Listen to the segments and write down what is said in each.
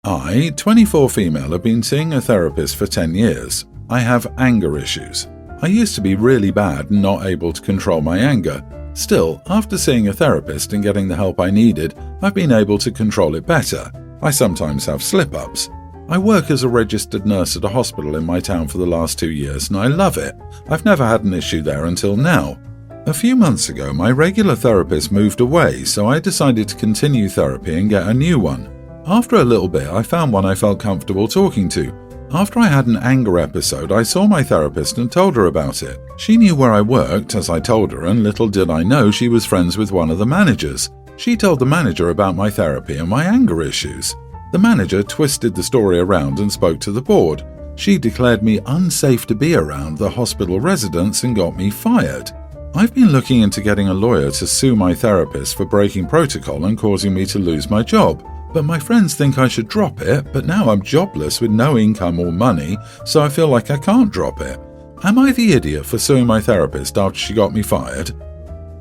I, 24 female, have been seeing a therapist for 10 years. I have anger issues. I used to be really bad and not able to control my anger. Still, after seeing a therapist and getting the help I needed, I've been able to control it better. I sometimes have slip-ups. I work as a registered nurse at a hospital in my town for the last 2 years and I love it. I've never had an issue there until now. A few months ago, my regular therapist moved away, so I decided to continue therapy and get a new one. After a little bit, I found one I felt comfortable talking to. After I had an anger episode, I saw my therapist and told her about it. She knew where I worked, as I told her, and little did I know she was friends with one of the managers. She told the manager about my therapy and my anger issues. The manager twisted the story around and spoke to the board. She declared me unsafe to be around the hospital residents and got me fired. I've been looking into getting a lawyer to sue my therapist for breaking protocol and causing me to lose my job. But my friends think I should drop it, but now I'm jobless with no income or money, so I feel like I can't drop it. Am I the idiot for suing my therapist after she got me fired?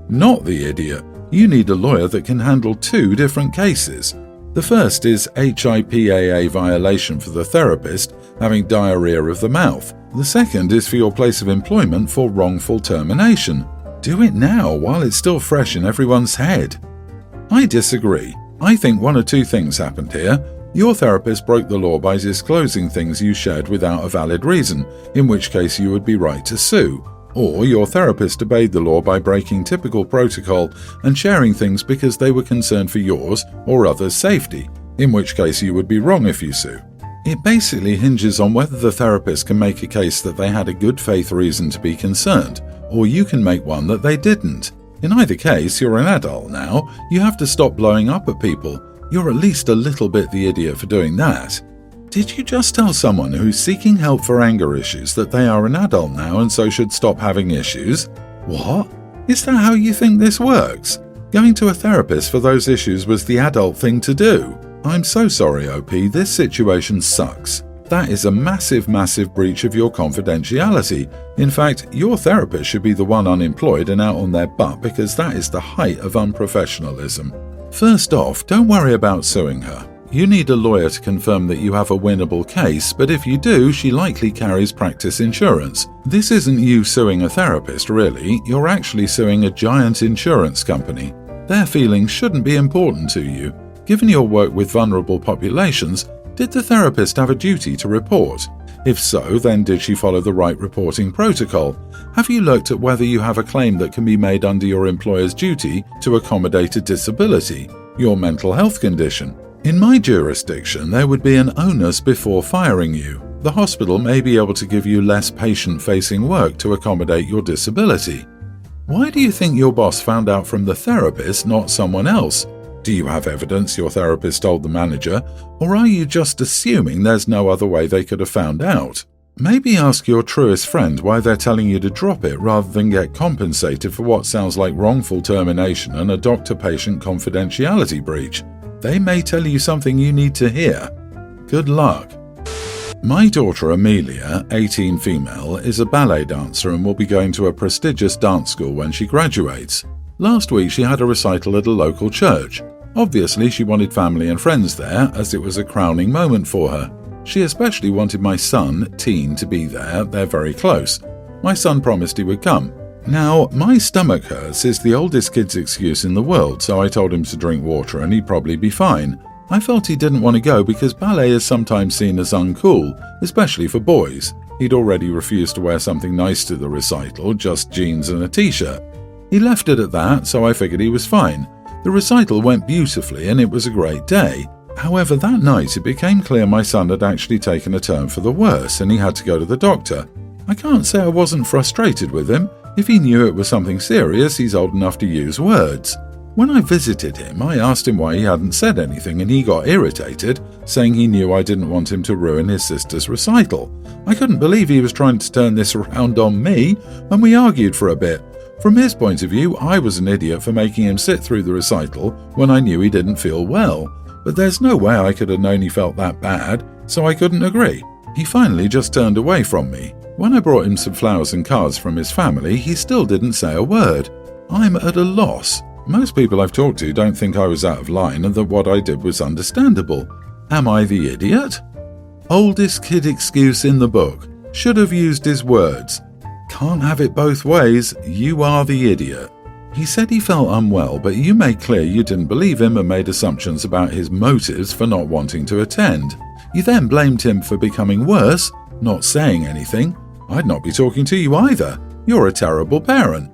Not the idiot. You need a lawyer that can handle 2 different cases. The first is HIPAA violation for the therapist, having diarrhea of the mouth. The second is for your place of employment for wrongful termination. Do it now while it's still fresh in everyone's head. I disagree. I think one of 2 things happened here. Your therapist broke the law by disclosing things you shared without a valid reason, in which case you would be right to sue. Or your therapist obeyed the law by breaking typical protocol and sharing things because they were concerned for yours or others' safety, in which case you would be wrong if you sue. It basically hinges on whether the therapist can make a case that they had a good faith reason to be concerned, or you can make one that they didn't. In either case, you're an adult now. You have to stop blowing up at people. You're at least a little bit the idiot for doing that. Did you just tell someone who's seeking help for anger issues that they are an adult now and so should stop having issues? What? Is that how you think this works? Going to a therapist for those issues was the adult thing to do. I'm so sorry, OP, this situation sucks. That is a massive, massive breach of your confidentiality. In fact, your therapist should be the one unemployed and out on their butt because that is the height of unprofessionalism. First off, don't worry about suing her. You need a lawyer to confirm that you have a winnable case, but if you do, she likely carries practice insurance. This isn't you suing a therapist, really. You're actually suing a giant insurance company. Their feelings shouldn't be important to you. Given your work with vulnerable populations, did the therapist have a duty to report? If so, then did she follow the right reporting protocol? Have you looked at whether you have a claim that can be made under your employer's duty to accommodate a disability, your mental health condition? In my jurisdiction, there would be an onus before firing you. The hospital may be able to give you less patient-facing work to accommodate your disability. Why do you think your boss found out from the therapist, not someone else? Do you have evidence your therapist told the manager, or are you just assuming there's no other way they could have found out? Maybe ask your truest friend why they're telling you to drop it rather than get compensated for what sounds like wrongful termination and a doctor-patient confidentiality breach. They may tell you something you need to hear. Good luck. My daughter Amelia, 18 female, is a ballet dancer and will be going to a prestigious dance school when she graduates. Last week she had a recital at a local church. Obviously she wanted family and friends there as it was a crowning moment for her. She especially wanted my son, Teen, to be there. They're very close. My son promised he would come. Now, my stomach hurts is the oldest kid's excuse in the world, so I told him to drink water and he'd probably be fine. I felt he didn't want to go because ballet is sometimes seen as uncool, especially for boys. He'd already refused to wear something nice to the recital, just jeans and a t-shirt. He left it at that, so I figured he was fine. The recital went beautifully and it was a great day. However, that night it became clear my son had actually taken a turn for the worse and he had to go to the doctor. I can't say I wasn't frustrated with him. If he knew it was something serious, he's old enough to use words. When I visited him, I asked him why he hadn't said anything and he got irritated, saying he knew I didn't want him to ruin his sister's recital. I couldn't believe he was trying to turn this around on me, and we argued for a bit. From his point of view, I was an idiot for making him sit through the recital when I knew he didn't feel well. But there's no way I could have known he felt that bad, so I couldn't agree. He finally just turned away from me. When I brought him some flowers and cards from his family, he still didn't say a word. I'm at a loss. Most people I've talked to don't think I was out of line and that what I did was understandable. Am I the idiot? Oldest kid excuse in the book. Should have used his words. Can't have it both ways. You are the idiot. He said he felt unwell, but you made clear you didn't believe him and made assumptions about his motives for not wanting to attend. You then blamed him for becoming worse, not saying anything. I'd not be talking to you either. You're a terrible parent.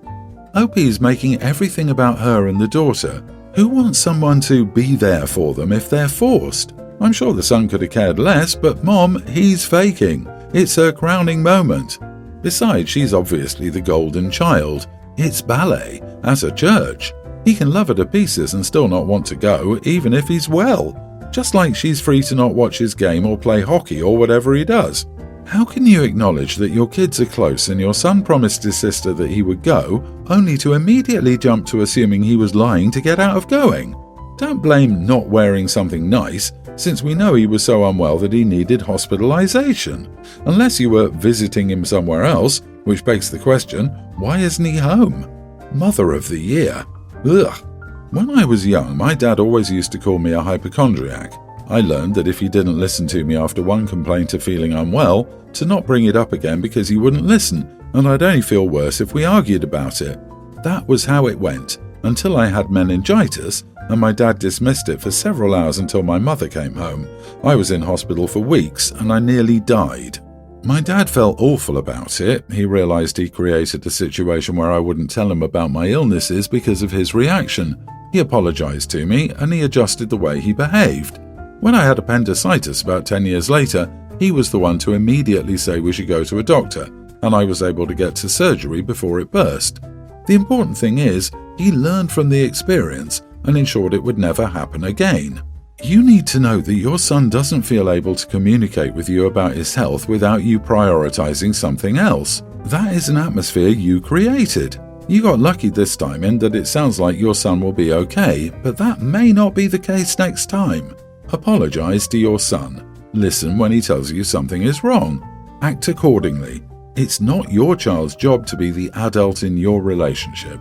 Opie's making everything about her and the daughter. Who wants someone to be there for them if they're forced? I'm sure the son could have cared less, but Mom, he's faking. It's her crowning moment. Besides, she's obviously the golden child. It's ballet, at a church. He can love her to pieces and still not want to go, even if he's well. Just like she's free to not watch his game or play hockey or whatever he does. How can you acknowledge that your kids are close and your son promised his sister that he would go, only to immediately jump to assuming he was lying to get out of going? Don't blame not wearing something nice, since we know he was so unwell that he needed hospitalization. Unless you were visiting him somewhere else, which begs the question, why isn't he home? Mother of the Year. Ugh. When I was young, my dad always used to call me a hypochondriac. I learned that if he didn't listen to me after one complaint of feeling unwell, to not bring it up again because he wouldn't listen, and I'd only feel worse if we argued about it. That was how it went, until I had meningitis, and my dad dismissed it for several hours until my mother came home. I was in hospital for weeks, and I nearly died. My dad felt awful about it. He realized he created a situation where I wouldn't tell him about my illnesses because of his reaction. He apologized to me, and he adjusted the way he behaved. When I had appendicitis about 10 years later, he was the one to immediately say we should go to a doctor, and I was able to get to surgery before it burst. The important thing is, he learned from the experience and ensured it would never happen again. You need to know that your son doesn't feel able to communicate with you about his health without you prioritizing something else. That is an atmosphere you created. You got lucky this time in that it sounds like your son will be okay, but that may not be the case next time. Apologize to your son. Listen when he tells you something is wrong. Act accordingly. It's not your child's job to be the adult in your relationship.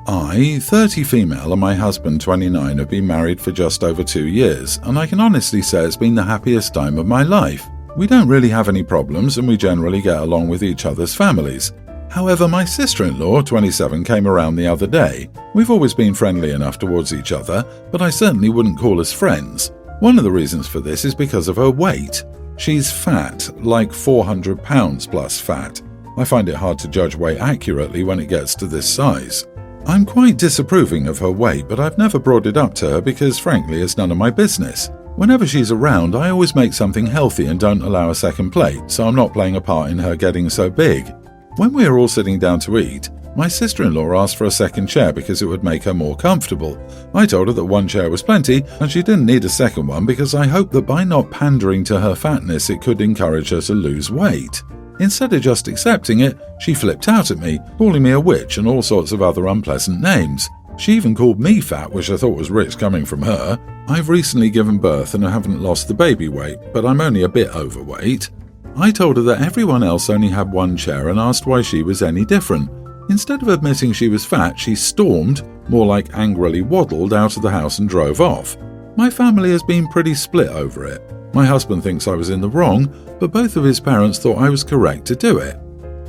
I, 30 female, and my husband, 29, have been married for just over 2 years, and I can honestly say it's been the happiest time of my life. We don't really have any problems, and we generally get along with each other's families. However, my sister-in-law, 27, came around the other day. We've always been friendly enough towards each other, but I certainly wouldn't call us friends. One of the reasons for this is because of her weight. She's fat, like 400 pounds plus fat. I find it hard to judge weight accurately when it gets to this size. I'm quite disapproving of her weight, but I've never brought it up to her because, frankly, it's none of my business. Whenever she's around, I always make something healthy and don't allow a second plate, so I'm not playing a part in her getting so big. When we were all sitting down to eat, my sister-in-law asked for a second chair because it would make her more comfortable. I told her that one chair was plenty and she didn't need a second one because I hoped that by not pandering to her fatness it could encourage her to lose weight. Instead of just accepting it, she flipped out at me, calling me a witch and all sorts of other unpleasant names. She even called me fat, which I thought was rich coming from her. I've recently given birth and I haven't lost the baby weight, but I'm only a bit overweight. I told her that everyone else only had one chair and asked why she was any different. Instead of admitting she was fat, she stormed, more like angrily waddled, out of the house and drove off. My family has been pretty split over it. My husband thinks I was in the wrong, but both of his parents thought I was correct to do it.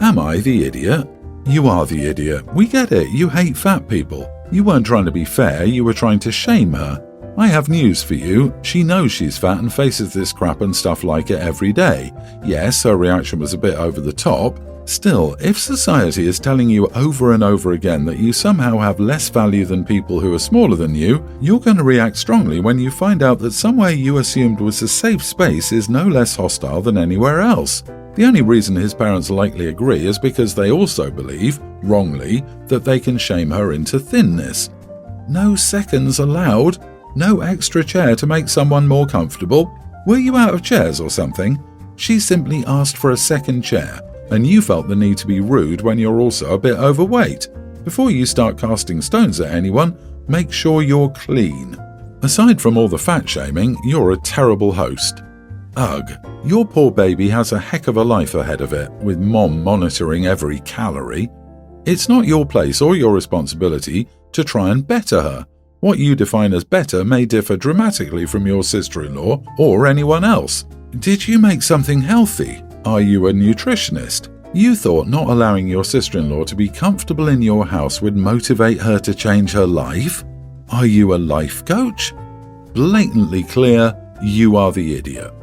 Am I the idiot? You are the idiot. We get it. You hate fat people. You weren't trying to be fair, you were trying to shame her. I have news for you. She knows she's fat and faces this crap and stuff like it every day. Yes, her reaction was a bit over the top. Still, if society is telling you over and over again that you somehow have less value than people who are smaller than you, you're going to react strongly when you find out that somewhere you assumed was a safe space is no less hostile than anywhere else. The only reason his parents likely agree is because they also believe, wrongly, that they can shame her into thinness. No seconds allowed. No extra chair to make someone more comfortable. Were you out of chairs or something? She simply asked for a second chair, and you felt the need to be rude when you're also a bit overweight. Before you start casting stones at anyone, make sure you're clean. Aside from all the fat shaming, you're a terrible host. Ugh, your poor baby has a heck of a life ahead of it, with mom monitoring every calorie. It's not your place or your responsibility to try and better her. What you define as better may differ dramatically from your sister-in-law or anyone else. Did you make something healthy? Are you a nutritionist? You thought not allowing your sister-in-law to be comfortable in your house would motivate her to change her life? Are you a life coach? Blatantly clear, you are the idiot.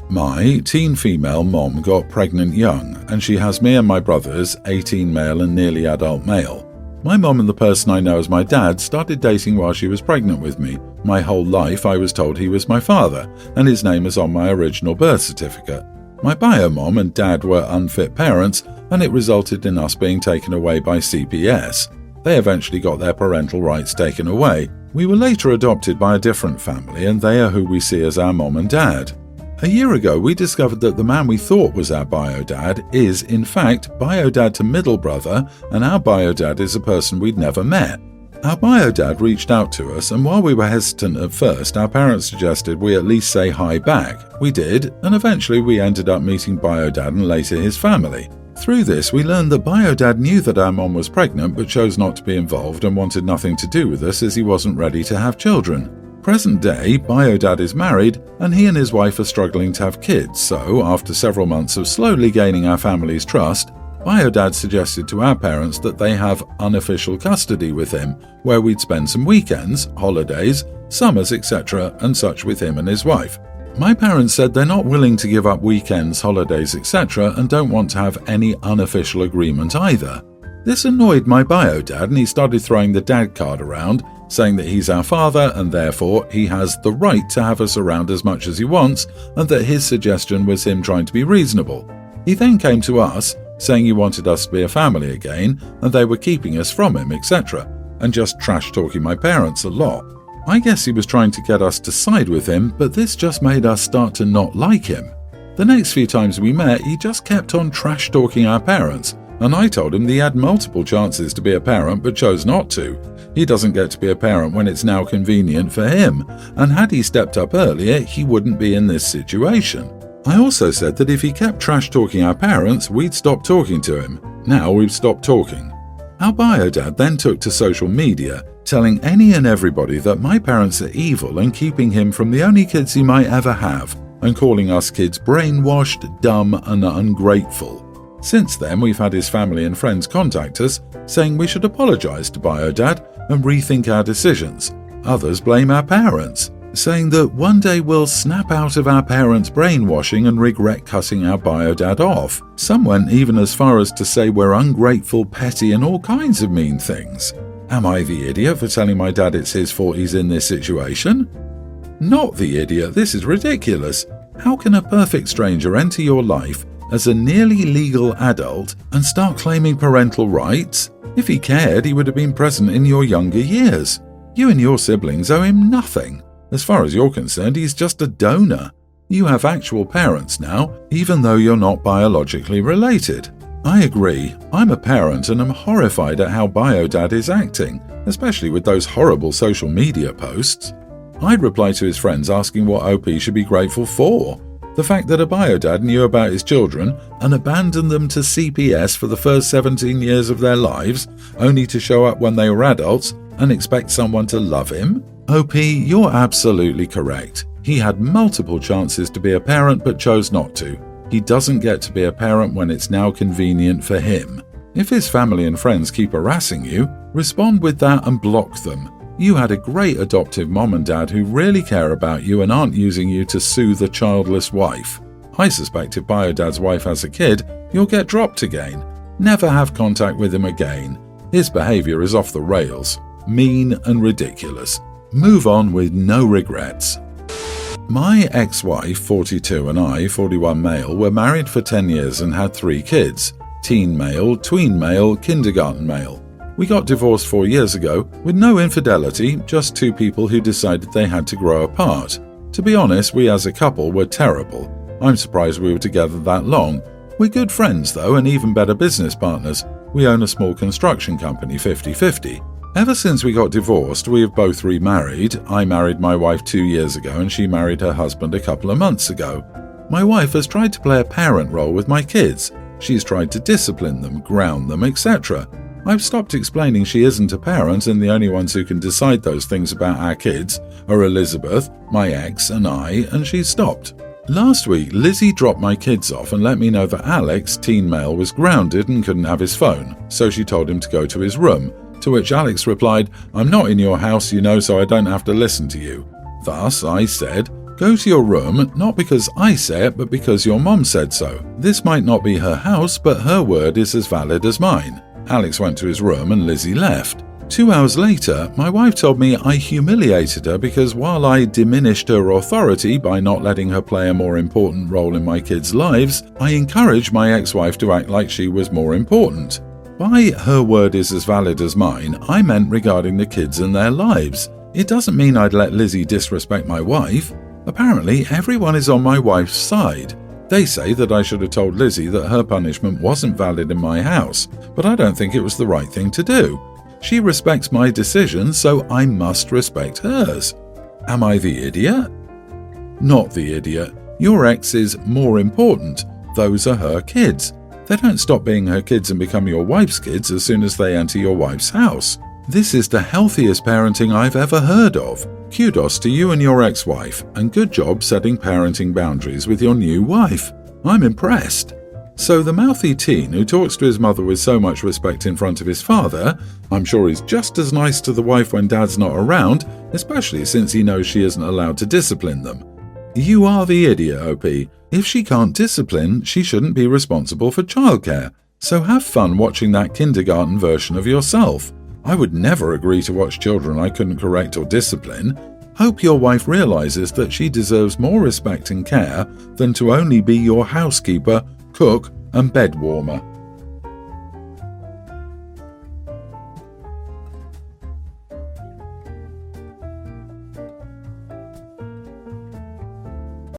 My teen female mom got pregnant young, and she has me and my brothers, 18 male and nearly adult male. My mom and the person I know as my dad started dating while she was pregnant with me. My whole life I was told he was my father, and his name is on my original birth certificate. My bio mom and dad were unfit parents, and it resulted in us being taken away by CPS. They eventually got their parental rights taken away. We were later adopted by a different family, and they are who we see as our mom and dad. A year ago, we discovered that the man we thought was our bio-dad is, in fact, bio-dad to middle brother, and our bio-dad is a person we'd never met. Our bio-dad reached out to us, and while we were hesitant at first, our parents suggested we at least say hi back. We did, and eventually we ended up meeting bio-dad and later his family. Through this, we learned that bio-dad knew that our mom was pregnant but chose not to be involved and wanted nothing to do with us as he wasn't ready to have children. Present day, bio-dad is married, and he and his wife are struggling to have kids, so after several months of slowly gaining our family's trust, bio-dad suggested to our parents that they have unofficial custody with him, where we'd spend some weekends, holidays, summers, etc. and such with him and his wife. My parents said they're not willing to give up weekends, holidays, etc. and don't want to have any unofficial agreement either. This annoyed my bio-dad, and he started throwing the dad card around, saying that he's our father and therefore he has the right to have us around as much as he wants, and that his suggestion was him trying to be reasonable. He then came to us, saying he wanted us to be a family again and they were keeping us from him, etc., and just trash-talking my parents a lot. I guess he was trying to get us to side with him, but this just made us start to not like him. The next few times we met, he just kept on trash-talking our parents, and I told him that he had multiple chances to be a parent but chose not to. He doesn't get to be a parent when it's now convenient for him, and had he stepped up earlier, he wouldn't be in this situation. I also said that if he kept trash-talking our parents, we'd stop talking to him. Now we've stopped talking. Our bio-dad then took to social media, telling any and everybody that my parents are evil and keeping him from the only kids he might ever have, and calling us kids brainwashed, dumb, and ungrateful. Since then, we've had his family and friends contact us, saying we should apologize to bio-dad and rethink our decisions. Others blame our parents, saying that one day we'll snap out of our parents' brainwashing and regret cutting our bio-dad off. Some went even as far as to say we're ungrateful, petty, and all kinds of mean things. Am I the idiot for telling my dad it's his fault he's in this situation? Not the idiot, this is ridiculous. How can a perfect stranger enter your life as a nearly legal adult and start claiming parental rights? If he cared, he would have been present in your younger years. You and your siblings owe him nothing. As far as you're concerned, he's just a donor. You have actual parents now, even though you're not biologically related. I agree. I'm a parent and am horrified at how bio-dad is acting, especially with those horrible social media posts. I'd reply to his friends asking what OP should be grateful for. The fact that a bio-dad knew about his children and abandoned them to CPS for the first 17 years of their lives, only to show up when they were adults and expect someone to love him? OP, you're absolutely correct. He had multiple chances to be a parent but chose not to. He doesn't get to be a parent when it's now convenient for him. If his family and friends keep harassing you, respond with that and block them. You had a great adoptive mom and dad who really care about you and aren't using you to soothe a childless wife. I suspect if bio-dad's wife has a kid, you'll get dropped again. Never have contact with him again. His behavior is off the rails, mean and ridiculous. Move on with no regrets. My ex-wife, 42, and I, 41 male, were married for 10 years and had 3 kids. Teen male, tween male, kindergarten male. We got divorced 4 years ago, with no infidelity, just 2 people who decided they had to grow apart. To be honest, we as a couple were terrible. I'm surprised we were together that long. We're good friends though, and even better business partners. We own a small construction company, 50-50. Ever since we got divorced, we have both remarried. I married my wife 2 years ago and she married her husband a couple of months ago. My wife has tried to play a parent role with my kids. She's tried to discipline them, ground them, etc. I've stopped explaining she isn't a parent and the only ones who can decide those things about our kids are Elizabeth, my ex, and I, and she's stopped. Last week, Lizzie dropped my kids off and let me know that Alex, teen male, was grounded and couldn't have his phone, so she told him to go to his room, to which Alex replied, "I'm not in your house, you know, so I don't have to listen to you." Thus, I said, "Go to your room, not because I say it, but because your mom said so. This might not be her house, but her word is as valid as mine." Alex went to his room and Lizzie left. 2 hours later, my wife told me I humiliated her because while I diminished her authority by not letting her play a more important role in my kids' lives, I encouraged my ex-wife to act like she was more important. By "her word is as valid as mine," I meant regarding the kids and their lives. It doesn't mean I'd let Lizzie disrespect my wife. Apparently, everyone is on my wife's side. They say that I should have told Lizzie that her punishment wasn't valid in my house, but I don't think it was the right thing to do. She respects my decision, so I must respect hers. Am I the idiot? Not the idiot. Your ex is more important. Those are her kids. They don't stop being her kids and become your wife's kids as soon as they enter your wife's house. This is the healthiest parenting I've ever heard of. Kudos to you and your ex-wife, and good job setting parenting boundaries with your new wife. I'm impressed. So the mouthy teen who talks to his mother with so much respect in front of his father, I'm sure he's just as nice to the wife when dad's not around, especially since he knows she isn't allowed to discipline them. You are the idiot, OP. If she can't discipline, she shouldn't be responsible for childcare. So have fun watching that kindergarten version of yourself. I would never agree to watch children I couldn't correct or discipline. Hope your wife realizes that she deserves more respect and care than to only be your housekeeper, cook, and bed warmer.